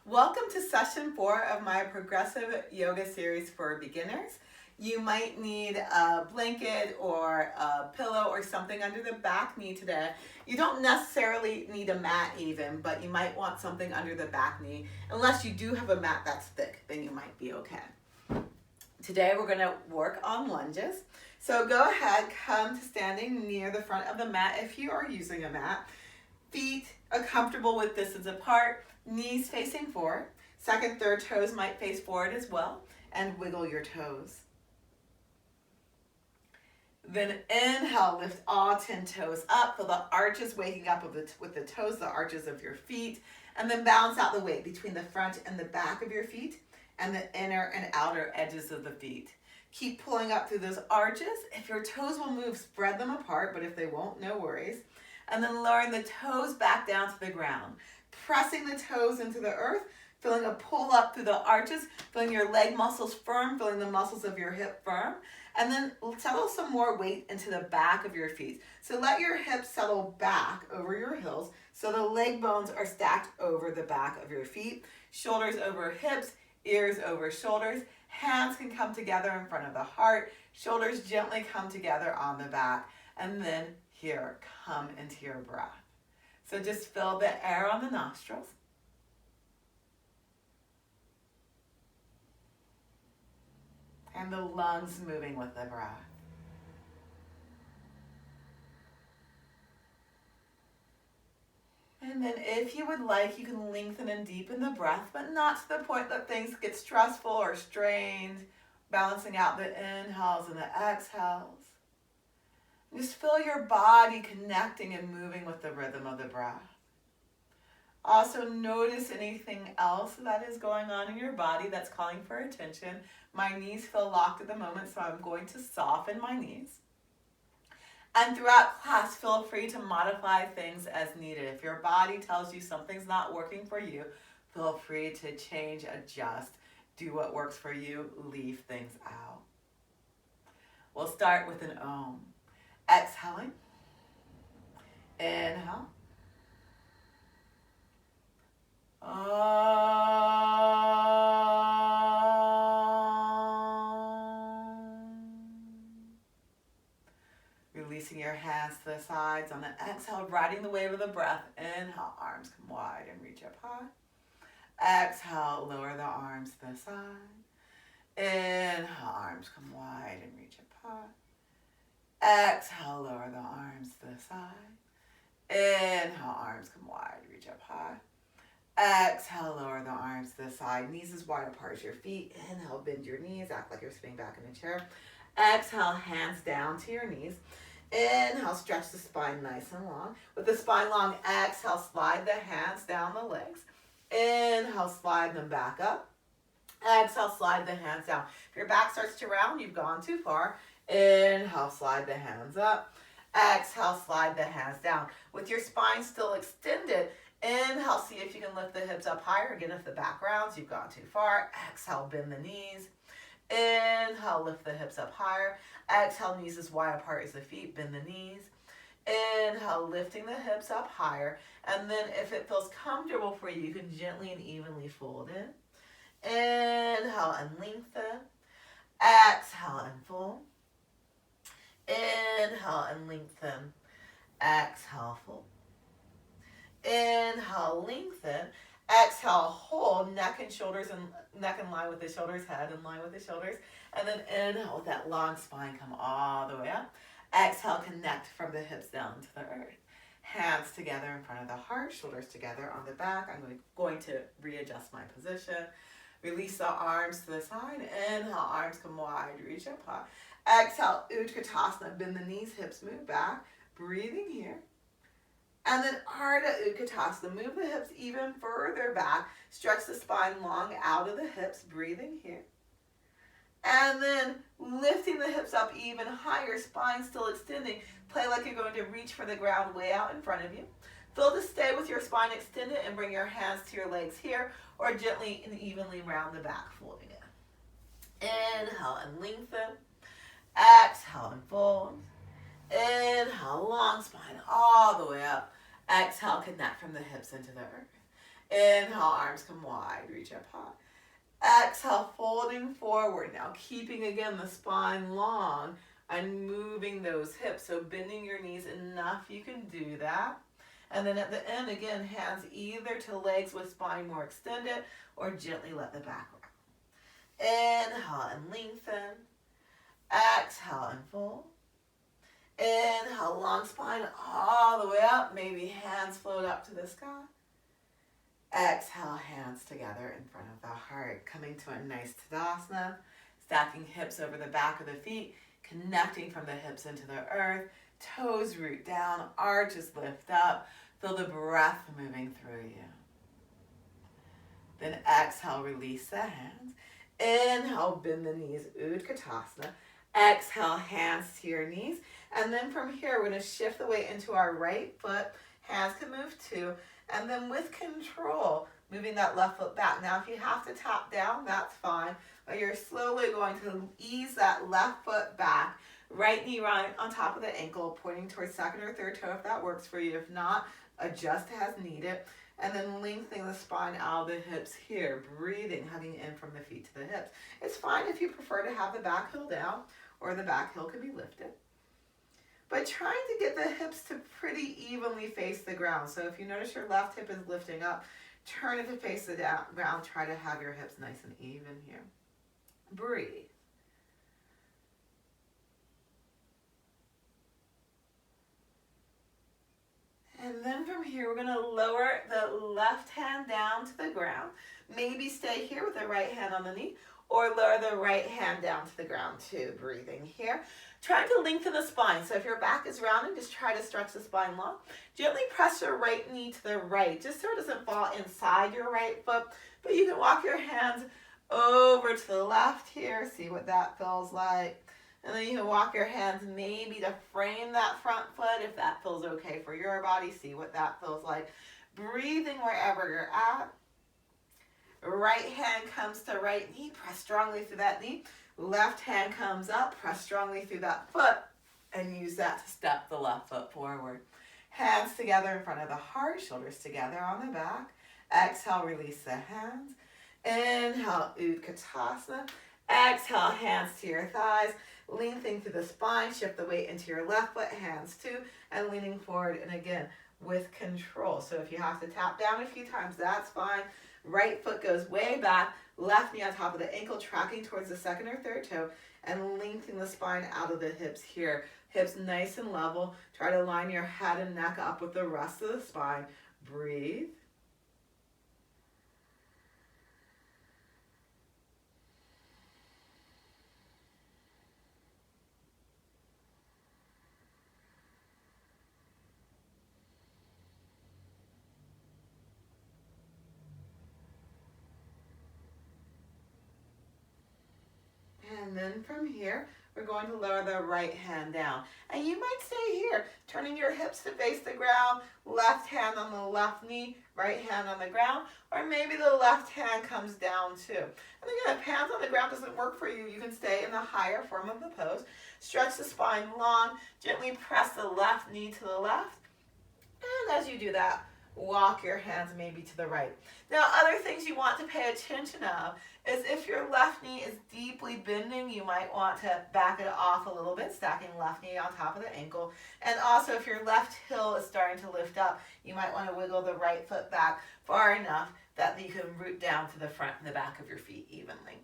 Welcome to session 4 of my progressive yoga series for beginners. You might need a blanket or a pillow or something under the back knee today. You don't necessarily need a mat even, but you might want something under the back knee. Unless you do have a mat that's thick, then you might be okay. Today we're going to work on lunges. So go ahead, come to standing near the front of the mat if you are using a mat. Feet are comfortable with distance apart, knees facing forward. Second, third toes might face forward as well, and wiggle your toes. Then inhale, lift all 10 toes up. Feel the arches waking up with the toes, the arches of your feet. And then balance out the weight between the front and the back of your feet and the inner and outer edges of the feet. Keep pulling up through those arches. If your toes will move, spread them apart, but if they won't, no worries. And then lowering the toes back down to the ground. Pressing the toes into the earth, feeling a pull up through the arches, feeling your leg muscles firm, feeling the muscles of your hip firm. And then settle some more weight into the back of your feet. So let your hips settle back over your heels so the leg bones are stacked over the back of your feet. Shoulders over hips, ears over shoulders. Hands can come together in front of the heart. Shoulders gently come together on the back. And then here, come into your breath. So just feel the air on the nostrils. And the lungs moving with the breath. And then if you would like, you can lengthen and deepen the breath, but not to the point that things get stressful or strained, balancing out the inhales and the exhales. Just feel your body connecting and moving with the rhythm of the breath. Also notice anything else that is going on in your body that's calling for attention. My knees feel locked at the moment, so I'm going to soften my knees. And throughout class, feel free to modify things as needed. If your body tells you something's not working for you, feel free to change, adjust, do what works for you, leave things out. We'll start with an Om. Exhaling. Inhale. Releasing your hands to the sides on the exhale, riding the wave of the breath. Inhale, arms come wide and reach up high. Exhale, lower the arms to the side. Inhale, arms come wide and reach up high. Exhale, lower the arms to the side. Inhale, arms come wide, reach up high. Exhale, lower the arms to the side. Knees as wide apart as your feet. Inhale, bend your knees, act like you're sitting back in a chair. Exhale, hands down to your knees. Inhale, stretch the spine nice and long. With the spine long, exhale, slide the hands down the legs. Inhale, slide them back up. Exhale, slide the hands down. If your back starts to round, you've gone too far. Inhale, slide the hands up. Exhale, slide the hands down. With your spine still extended, inhale, see if you can lift the hips up higher. Again, if the back rounds, you've gone too far. Exhale, bend the knees. Inhale, lift the hips up higher. Exhale, knees as wide apart as the feet, bend the knees. Inhale, lifting the hips up higher. And then if it feels comfortable for you, you can gently and evenly fold in. Inhale and lengthen. Exhale and fold. Inhale and lengthen. Exhale, fold. Inhale, lengthen. Exhale, hold, neck and shoulders, and neck in line with the shoulders, head in line with the shoulders. And then inhale with that long spine, come all the way up. Exhale, connect from the hips down to the earth. Hands together in front of the heart, shoulders together on the back. I'm going to readjust my position. Release the arms to the side. Inhale, arms come wide, reach up high. Exhale, Utkatasana, bend the knees, hips move back. Breathing here. And then Ardha Utkatasana, move the hips even further back. Stretch the spine long out of the hips, breathing here. And then lifting the hips up even higher, spine still extending. Play like you're going to reach for the ground way out in front of you. Feel to stay with your spine extended and bring your hands to your legs here, or gently and evenly round the back, folding it. Inhale and lengthen. Exhale and fold. Inhale, long spine all the way up. Exhale, connect from the hips into the earth. Inhale, arms come wide, reach up high. Exhale, folding forward. Now keeping again the spine long and moving those hips. So bending your knees enough, you can do that. And then at the end, again, hands either to legs with spine more extended or gently let the back round. Inhale and lengthen. Exhale and fold. Inhale, long spine all the way up. Maybe hands float up to the sky. Exhale, hands together in front of the heart. Coming to a nice Tadasana. Stacking hips over the back of the feet. Connecting from the hips into the earth. Toes root down. Arches lift up. Feel the breath moving through you. Then exhale, release the hands. Inhale, bend the knees, Utkatasana. Exhale, hands to your knees. And then from here, we're going to shift the weight into our right foot. Hands can move too. And then with control, moving that left foot back. Now, if you have to tap down, that's fine. But you're slowly going to ease that left foot back. Right knee right on top of the ankle, pointing towards second or third toe if that works for you. If not, adjust as needed. And then lengthening the spine out of the hips here. Breathing, hugging in from the feet to the hips. It's fine if you prefer to have the back heel down or the back heel can be lifted. But trying to get the hips to pretty evenly face the ground. So if you notice your left hip is lifting up, turn it to face the ground. Try to have your hips nice and even here. Breathe. And then from here, we're going to lower the left hand down to the ground. Maybe stay here with the right hand on the knee, or lower the right hand down to the ground too. Breathing here. Trying to lengthen the spine. So if your back is rounded, just try to stretch the spine long. Gently press your right knee to the right, just so it doesn't fall inside your right foot. But you can walk your hands over to the left here. See what that feels like. And then you can walk your hands maybe to frame that front foot if that feels okay for your body. See what that feels like. Breathing wherever you're at. Right hand comes to right knee. Press strongly through that knee. Left hand comes up. Press strongly through that foot. And use that to step the left foot forward. Hands together in front of the heart. Shoulders together on the back. Exhale, release the hands. Inhale, Utkatasana. Exhale, hands to your thighs. Lengthening through the spine, shift the weight into your left foot, hands too, and leaning forward, and again, with control. So if you have to tap down a few times, that's fine. Right foot goes way back, left knee on top of the ankle, tracking towards the second or third toe, and lengthening the spine out of the hips here. Hips nice and level. Try to line your head and neck up with the rest of the spine. Breathe. And then from here, we're going to lower the right hand down. And you might stay here, turning your hips to face the ground, left hand on the left knee, right hand on the ground, or maybe the left hand comes down too. And again, if hands on the ground doesn't work for you, you can stay in the higher form of the pose. Stretch the spine long, gently press the left knee to the left. And as you do that, walk your hands maybe to the right. Now, other things you want to pay attention of is if your left knee is deeply bending, you might want to back it off a little bit, stacking left knee on top of the ankle. And also, if your left heel is starting to lift up, you might want to wiggle the right foot back far enough that you can root down to the front and the back of your feet evenly.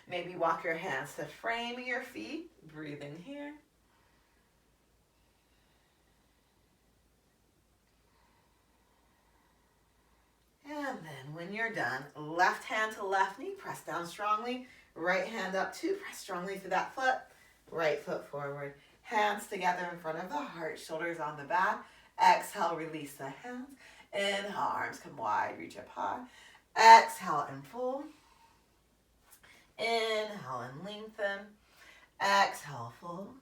Maybe walk your hands to frame your feet, breathing here. And then when you're done, left hand to left knee, press down strongly. Right hand up too, press strongly through that foot. Right foot forward. Hands together in front of the heart, shoulders on the back. Exhale, release the hands. Inhale, arms come wide, reach up high. Exhale and fold. Inhale and lengthen. Exhale, fold.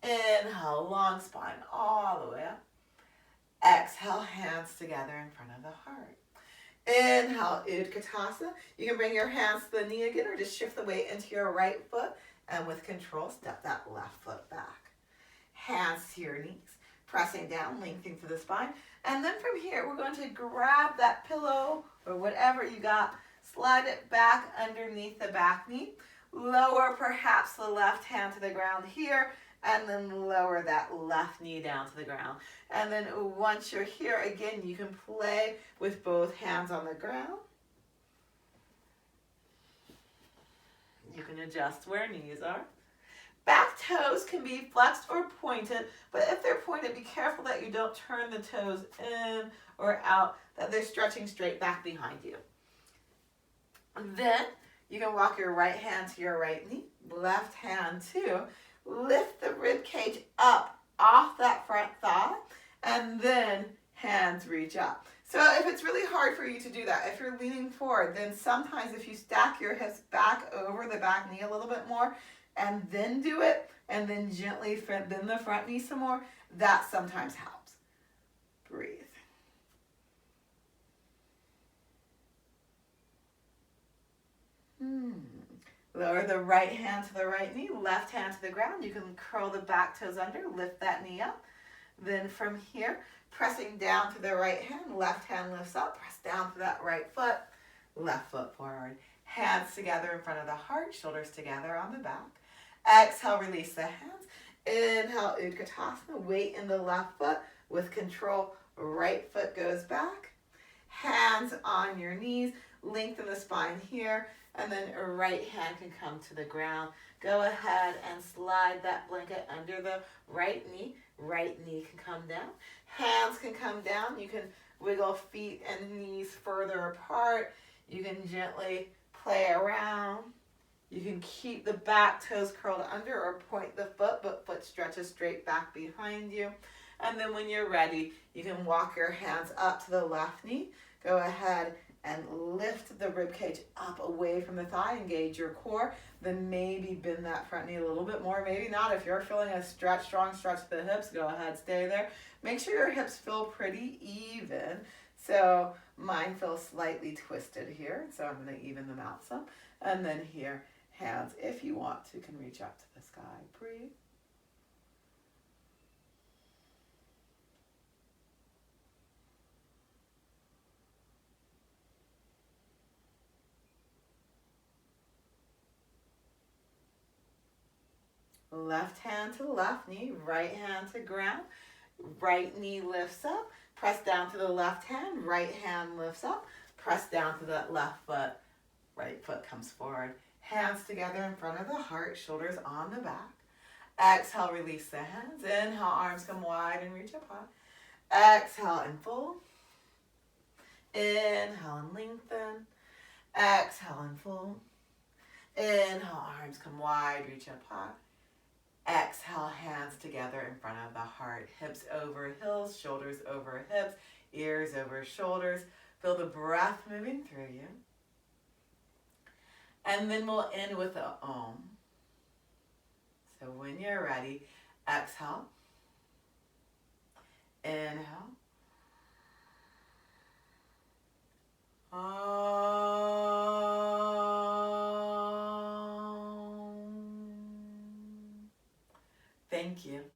Inhale, long spine all the way up. Exhale, hands together in front of the heart. Inhale, Utkatasana. You can bring your hands to the knee again or just shift the weight into your right foot. And with control, step that left foot back. Hands to your knees. pressing down, lengthening through the spine. And then from here, we're going to grab that pillow or whatever you got, slide it back underneath the back knee, lower perhaps the left hand to the ground here, and then lower that left knee down to the ground. And then once you're here, again, you can play with both hands on the ground. You can adjust where knees are. Back toes can be flexed or pointed, but if they're pointed, be careful that you don't turn the toes in or out, that they're stretching straight back behind you. Then you can walk your right hand to your right knee, left hand too. Lift the rib cage up off that front thigh, and then hands reach up. So if it's really hard for you to do that, if you're leaning forward, then sometimes if you stack your hips back over the back knee a little bit more, and then do it, and then gently bend the front knee some more, that sometimes helps. Breathe. Lower the right hand to the right knee, left hand to the ground. You can curl the back toes under, lift that knee up. Then from here, pressing down to the right hand, left hand lifts up, press down to that right foot, left foot forward. Hands together in front of the heart, shoulders together on the back. Exhale, release the hands. Inhale, Utkatasana, weight in the left foot with control. Right foot goes back. Hands on your knees, lengthen the spine here, and then a right hand can come to the ground. Go ahead and slide that blanket under the right knee. Right knee can come down. Hands can come down. You can wiggle feet and knees further apart. You can gently play around. You can keep the back toes curled under or point the foot, but foot stretches straight back behind you. And then when you're ready, you can walk your hands up to the left knee. Go ahead and lift the rib cage up away from the thigh, engage your core, then maybe bend that front knee a little bit more, maybe not. If you're feeling a stretch, strong stretch to the hips, go ahead, stay there. Make sure your hips feel pretty even. So mine feels slightly twisted here, so I'm going to even them out some. And then here, hands, if you want to, can reach up to the sky. Breathe. Left hand to left knee, right hand to ground. Right knee lifts up. Press down to the left hand. Right hand lifts up. Press down to that left foot. Right foot comes forward. Hands together in front of the heart. Shoulders on the back. Exhale, release the hands. Inhale, arms come wide and reach up high. Exhale and fold. Inhale and lengthen. Exhale and fold. Inhale, arms come wide, reach up high. Exhale, hands together in front of the heart. Hips over heels, shoulders over hips, ears over shoulders. Feel the breath moving through you. And then we'll end with a Om. So when you're ready, exhale. Inhale. Thank you.